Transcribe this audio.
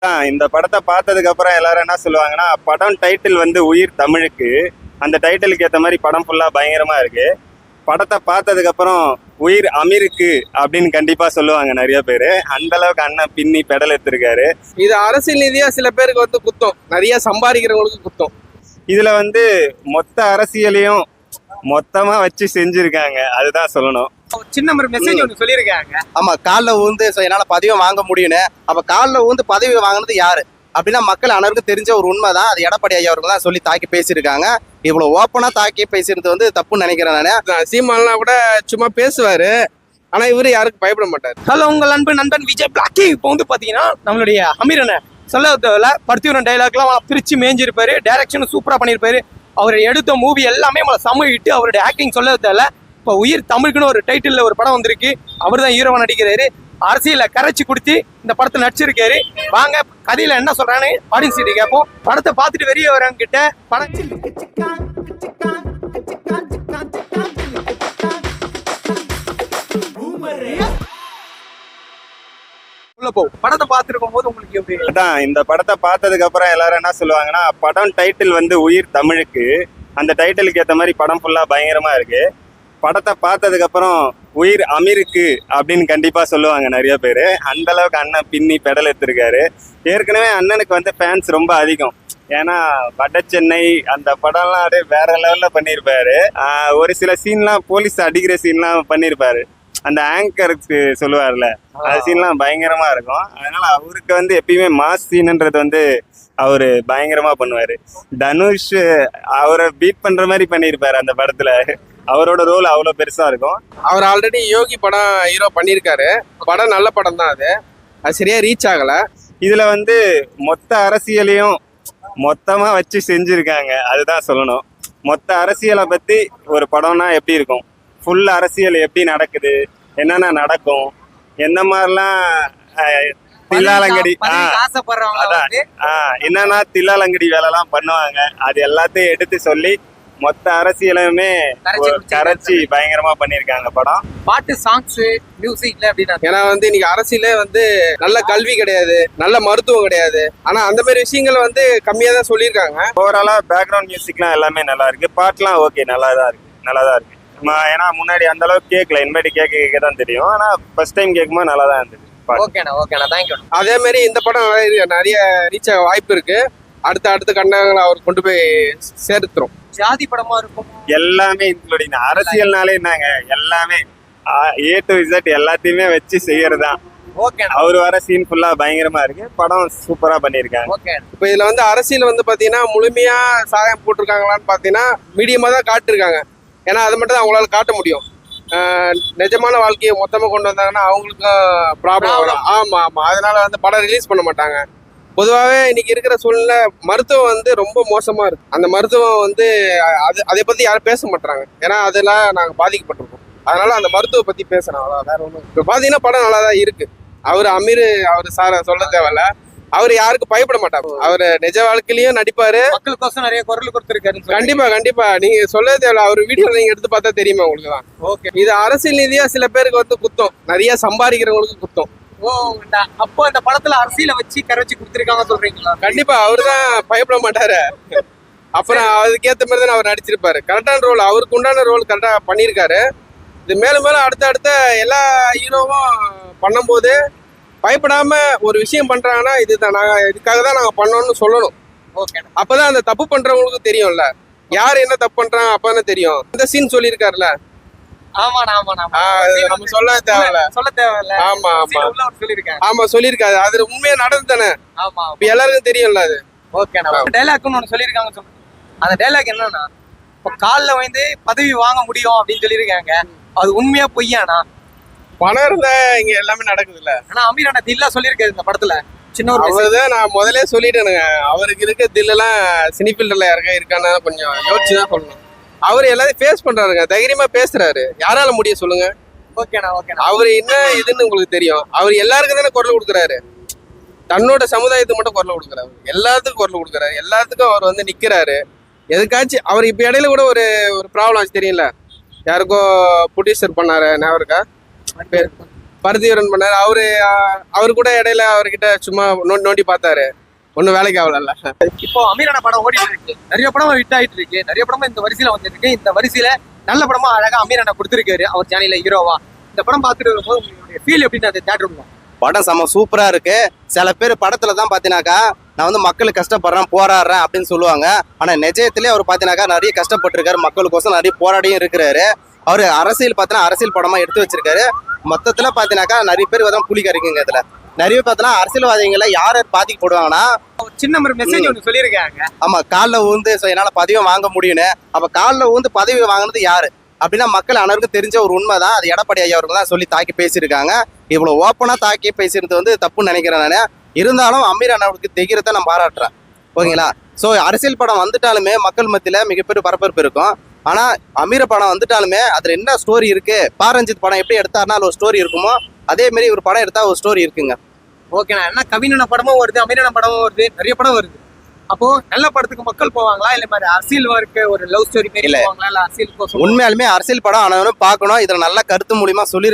இந்த படத்தை பார்த்ததுக்கு அப்புறம் எல்லாரும் என்ன சொல்லுவாங்கன்னா, படம் டைட்டில் வந்து உயிர் தமிழுக்கு. அந்த டைட்டிலுக்கு ஏற்ற மாதிரி படம் ஃபுல்லா பயங்கரமா இருக்கு. படத்தை பார்த்ததுக்கு அப்புறம் உயிர் அமீருக்கு அப்படின்னு கண்டிப்பா சொல்லுவாங்க நிறைய பேரு. அந்த அளவுக்கு அண்ணன் பின்னி பெடல் எடுத்திருக்காரு. இது அரசியல் ரீதியா சில பேருக்கு வந்து குத்தம், நிறைய சம்பாதிக்கிறவங்களுக்கு குத்தம். இதுல வந்து மொத்த அரசியலையும் மொத்தமா வச்சு செஞ்சிருக்காங்க, அதுதான் சொல்லணும். சின்ன ஒரு மெசேஜ் ஒன்று சொல்லியிருக்காங்க. ஆமா, காலில் ஊந்து என்னால பதவி வாங்க முடியும்னு. அப்ப காலில் ஊந்து பதவி வாங்கினது யாரு அப்படின்னா மக்கள் அனைவருக்கும் தெரிஞ்ச ஒரு உண்மைதான். அது எடப்பாடி ஐயா அவர்கள் தான் சொல்லி தாக்கி பேசியிருக்காங்க. இவ்வளவு ஓப்பனா தாக்கி பேசுறது வந்து தப்புன்னு நினைக்கிறேன் நானு. சீமான்லாம் கூட சும்மா பேசுவாரு, ஆனா இவரு யாருக்கும் பயப்பட மாட்டாரு. ஹலோ, உங்கள் அன்பு நண்பன் விஜய் பிளாக்கி. இப்போ வந்து பாத்தீங்கன்னா நம்மளுடைய அமீரனை சொல்ல படுத்திவரம் டைலாக்லாம் பிரிச்சு மேஞ்சிருப்பாரு. டைரக்ஷனும் சூப்பரா பண்ணியிருப்பாரு. அவர் எடுத்த மூவி எல்லாமே நம்மளை சமையிட்டு அவருடைய ஆக்டிங் சொல்ல தேவை. இப்போ உயிர் தமிழுக்குன்னு ஒரு டைட்டில் ஒரு படம் வந்திருக்கு. அவர் தான் ஹீரோவா நடிக்கிறாரு. அரசியல கரைச்சி குடிச்சு இந்த படத்தை நடிச்சிருக்காரு. வாங்க கதையில என்ன சொல்றான்னு ஆடியன்ஸ் கிட்ட கேட்போம். படத்தை பார்த்துட்டு வெளியே வரவங்க கிட்ட படம் உள்ள போ. படத்தை பார்த்துருக்கும் போது உங்களுக்கு எப்படி? இந்த படத்தை பார்த்ததுக்கு அப்புறம் எல்லாரும் என்ன சொல்லுவாங்கன்னா, படம் டைட்டில் வந்து உயிர் தமிழுக்கு. அந்த டைட்டிலுக்கு ஏற்ற மாதிரி படம் ஃபுல்லா பயங்கரமா இருக்கு. படத்தை பார்த்ததுக்கு அப்புறம் உயிர் அமீருக்கு அப்படின்னு கண்டிப்பா சொல்லுவாங்க நிறைய பேரு. அந்த அளவுக்கு அண்ணன் பின்னி பெடல் எடுத்திருக்காரு. ஏற்கனவே அண்ணனுக்கு வந்து ஃபேன்ஸ் ரொம்ப அதிகம். ஏன்னா வட சென்னை அந்த படம்லாம் அப்படியே வேற லெவல்ல பண்ணியிருப்பாரு. ஒரு சில சீன்லாம் போலீஸ் அடிக்கிற சீன்லாம் பண்ணியிருப்பாரு. அந்த ஆங்கருக்கு சொல்லுவார்ல, அந்த சீன்லாம் பயங்கரமா இருக்கும். அதனால அவருக்கு வந்து எப்பயுமே மாஸ் சீன்ன்றது வந்து அவரு பயங்கரமா பண்ணுவாரு. தனுஷ் அவரை பீட் பண்ற மாதிரி பண்ணியிருப்பாரு அந்த படத்துல. அவரோட ரோல் அவ்வளவு பெருசா இருக்கும். அவர் ஆல்ரெடி யோகி படம் ஹீரோ பண்ணியிருக்காரு. படம் நல்ல படம் தான். அது சரியா ரீச் ஆகல. இதுல வந்து மொத்த அரசியலையும் மொத்தமா வச்சு செஞ்சிருக்காங்க, அதுதான் சொல்லணும். மொத்த அரசியலை பத்தி ஒரு படம்னா எப்படி இருக்கும், ஃபுல் அரசியல் எப்படி நடக்குது, என்னென்ன நடக்கும், எந்த மாதிரிலாம் தில்லாலங்கடி என்னன்னா தில்லாலங்கடி வேலைலாம் பண்ணுவாங்க, அது எல்லாத்தையும் எடுத்து சொல்லி மொத்த அரசியலுமே கரைச்சி பயங்கரமா பண்ணிருக்காங்க படம். பாட்டு, சாங்ஸ், மியூசிக்ல அப்படின்னா ஏன்னா வந்து இன்னைக்கு அரசியலே வந்து நல்ல கல்வி கிடையாது, நல்ல மருத்துவம் கிடையாது. ஆனா அந்த மாதிரி விஷயங்கள் வந்து கம்மியா தான் சொல்லியிருக்காங்க. ஓவராலா பேக்ரவுண்ட் மியூசிக்லாம் எல்லாமே நல்லா இருக்கு. பாட்டுலாம் ஓகே, நல்லா தான் இருக்கு. ஏன்னா முன்னாடி அந்த அளவுக்கு கேட்கல, இனிமேட்டு கேட்க தான் தெரியும். ஆனா ஃபர்ஸ்ட் டைம் கேட்கும்போது நல்லா தான் இருந்தது. ஓகேண்ணா, தேங்க்யூ. அதே மாதிரி இந்த படம் நிறைய ரீச் ஆக வாய்ப்பு இருக்கு. அடுத்த கண்டங்களை அவர் கொண்டு போய் சேர்த்துரும். ஜாதி படமா இருக்கும், எல்லாமே இன்க்ளூடிங். அரசியல்னாலே என்னங்க, எல்லாமே A to Z எல்லாத்தையுமே வச்சு செய்யறதுதான். அவரு வர சீன் ஃபுல்லா பயங்கரமா இருக்கு. படம் சூப்பரா பண்ணிருக்காங்க. இப்ப இதுல வந்து அரசியல் வந்து பாத்தீங்கன்னா முழுமையா சாயம் போட்டிருக்காங்களான்னு பாத்தீங்கன்னா மீடியமா தான் காட்டிருக்காங்க. ஏன்னா அது மட்டும் தான் அவங்களால காட்ட முடியும். நிஜமான வாழ்க்கையை மொத்தமா கொண்டு வந்தாங்கன்னா அவங்களுக்கும் ப்ராப்ளம் வரும். ஆமா, அதனால வந்து படம் ரிலீஸ் பண்ண மாட்டாங்க. பொதுவாகவே இன்னைக்கு இருக்கிற சூழ்நிலை மருத்துவம் வந்து ரொம்ப மோசமா இருக்கு. அந்த மருத்துவம் வந்து அதை பத்தி யாரும் பேச மாட்டாங்க. ஏன்னா அதெல்லாம் நாங்க பாதிக்கப்பட்டிருக்கோம். அதனால அந்த மருத்துவ பத்தி பேசுறோம், அவ்வளவு வேற ஒன்றும். இப்ப பாத்தீங்கன்னா படம் நல்லா தான் இருக்கு. அவர் அமீர், அவர் சார சொல்ல தேவையில்ல. அவரு யாருக்கும் பயப்பட மாட்டாரு. அவரு நிஜ வாழ்க்கையிலயும் நடிப்பாரு. மக்களுக்கோசம் நிறைய குரல் கொடுத்திருக்காரு. கண்டிப்பா நீங்க சொல்ல தேவையில்ல. அவர் வீடியோ நீங்க எடுத்து பார்த்தா தெரியுமா உங்களுக்கு தான். ஓகே, இது அரசியல் ரீதியா சில பேருக்கு வந்து குத்தம், நிறைய சம்பாதிக்கிறவங்களுக்கு குத்தம். அப்போ இந்த படத்துல அரசியல வச்சு கரைச்சி கொடுத்திருக்காங்க சொல்றீங்களா? கண்டிப்பா அவருதான் பயப்பட மாட்டாரு. அப்புறம் அதுக்கேற்ற மாதிரி தான் அவர் நடிச்சிருப்பாரு. கரெக்டான ரோல், அவருக்கு உண்டான ரோல் கரெக்டா பண்ணியிருக்காரு. இது மேலும் அடுத்த எல்லா ஹீரோவும் பண்ணும்போது பயப்படாம ஒரு விஷயம் பண்றாங்கன்னா இதுதான், நாங்க இதுக்காக தான் நாங்க பண்ணோம்னு சொல்லணும். அப்பதான் அந்த தப்பு பண்றவங்களுக்கு தெரியும்ல, யார் என்ன தப்பு பண்றாங்க அப்பதானே தெரியும். இந்த சீன் சொல்லியிருக்காருல, நம்ம சொல்ல தேவையில்ல. ஆமா சொல்லியிருக்காரு. அது உண்மையா நடந்து தானே, இப்ப எல்லாருக்கும் தெரியும்ல. அது டைலாக்னு ஒண்ணு சொல்லியிருக்காங்க. அந்த டைலாக் என்னன்னா, இப்ப காலில் வந்து பதவி வாங்க முடியும் அப்படின்னு சொல்லியிருக்காங்க. அது உண்மையா பொய்யானா? பணம் இருந்தா இங்க எல்லாமே நடக்குது இல்ல. ஆனா அமீர் அண்ணா தில்லா சொல்லியிருக்காரு இந்த படத்துல. சின்ன ஒரு அவர்தான் நான் முதலே சொல்லிட்டேனுங்க. அவருக்கு இருக்க தில்லாம் சினி ஃபீல்டுல யாருக்கா இருக்கான்னு கொஞ்சம் யோசிச்சுதான் சொல்லணும். அவரு எல்லாத்தையும் ஃபேஸ் பண்றாருங்க, தைரியமா பேசுறாரு. யாரால முடியும் சொல்லுங்க? அவரு என்ன இதுன்னு உங்களுக்கு தெரியும். அவர் எல்லாருக்கும் தானே குரல் கொடுக்குறாரு. தன்னோட சமுதாயத்துக்கு மட்டும் குரல் கொடுக்குறாரு, எல்லாத்துக்கும் குரல் கொடுக்குறாரு. எல்லாத்துக்கும் அவர் வந்து நிக்கிறாரு. எதுக்காச்சும் அவர் இப்ப இடையில கூட ஒரு ப்ராப்ளம் ஆச்சு தெரியல. யாருக்கோ ப்ரொடியூசர் பண்ணாரு, ஞாபகம் இருக்கா? பருத்திவீரன் பண்ணாரு. அவரு கூட இடையில அவர்கிட்ட சும்மா நோண்டி பார்த்தாரு, ஒன்றும் வேலைக்கு ஆகல. இப்போ அமீரான படம் ஓடிட்டு இருக்கு, நிறைய படம் ஹிட் ஆயிட்டு இருக்கு, நிறைய படமும் இந்த வரிசையில வந்துருக்கு. இந்த வரிசையில நல்ல படமா அழகா அமீரான கொடுத்துருக்காரு அவர் சேனல்ல ஹீரோவா. இந்த படம் பார்த்துட்டு வரும்போது உங்களுடைய ஃபீல் எப்படின்னு அந்த தேட்டர் படம் செம்ம சூப்பரா இருக்கு. சில பேர் படத்துல தான் பாத்தீங்கன்னாக்கா நான் வந்து மக்களுக்கு கஷ்டப்படுறேன் போராடுறேன் அப்படின்னு சொல்லுவாங்க. ஆனா நிஜயத்திலே அவர் பாத்தீங்கன்னாக்கா நிறைய கஷ்டப்பட்டிருக்காரு, மக்களுக்கோசம் நிறைய போராடியும் இருக்கிறாரு. அவரு அரசியல் பார்த்தீங்கன்னா அரசியல் படமா எடுத்து வச்சிருக்காரு. மொத்தத்துல பாத்தீங்கன்னாக்கா நிறைய பேர் தான் புலி கரைக்குங்க. இதுல நிறைய பார்த்தோன்னா அரசியல்வாதிகளை யார் பாதிக்கப்படுவாங்கன்னா சின்ன ஒரு மெசேஜ் ஒன்று சொல்லியிருக்காங்க. ஆமா, காலில் ஊந்து என்னால பதவியை வாங்க முடியும்னு. அப்ப காலில் ஊந்து பதவி வாங்கினது யாரு அப்படின்னா மக்கள் அனைவருக்கும் தெரிஞ்ச ஒரு உண்மைதான். அது எடப்பாடி ஐயா அவர்கள் தான் சொல்லி தாக்கி பேசியிருக்காங்க. இவ்வளவு ஓப்பனா தாக்கி பேசுறது வந்து தப்புன்னு நினைக்கிறேன் நான். இருந்தாலும் அமீர் அண்ணாவுக்கு தைரியத்தை நான் பாராட்டுறேன். ஓகேங்களா? ஸோ அரசியல் படம் வந்துட்டாலுமே மக்கள் மத்தியில மிகப்பெரிய பரபரப்பு இருக்கும். ஆனா அமீர படம் வந்துட்டாலுமே அதுல என்ன ஸ்டோரி இருக்கு, பாரஞ்சித் படம் எப்படி எடுத்தாருன்னா ஒரு ஸ்டோரி இருக்குமோ அதே மாதிரி ஒரு படம் எடுத்தா ஒரு ஸ்டோரி இருக்குங்க. ஓகேண்ணா, என்ன கவிஞன படமும் வருது, அமீரான படமும் வருது, நிறைய படம் வருது. அப்போ நல்ல படத்துக்கு மக்கள் போவாங்களா, இல்ல மாதிரி அரசியல் இருக்க ஒரு லவ் ஸ்டோரி போவாங்களா, இல்ல அரசியல் உண்மையாலுமே அரசியல் படம் ஆனவனும் பார்க்கணும். இதுல நல்ல கருத்து மூலியமா சொல்லி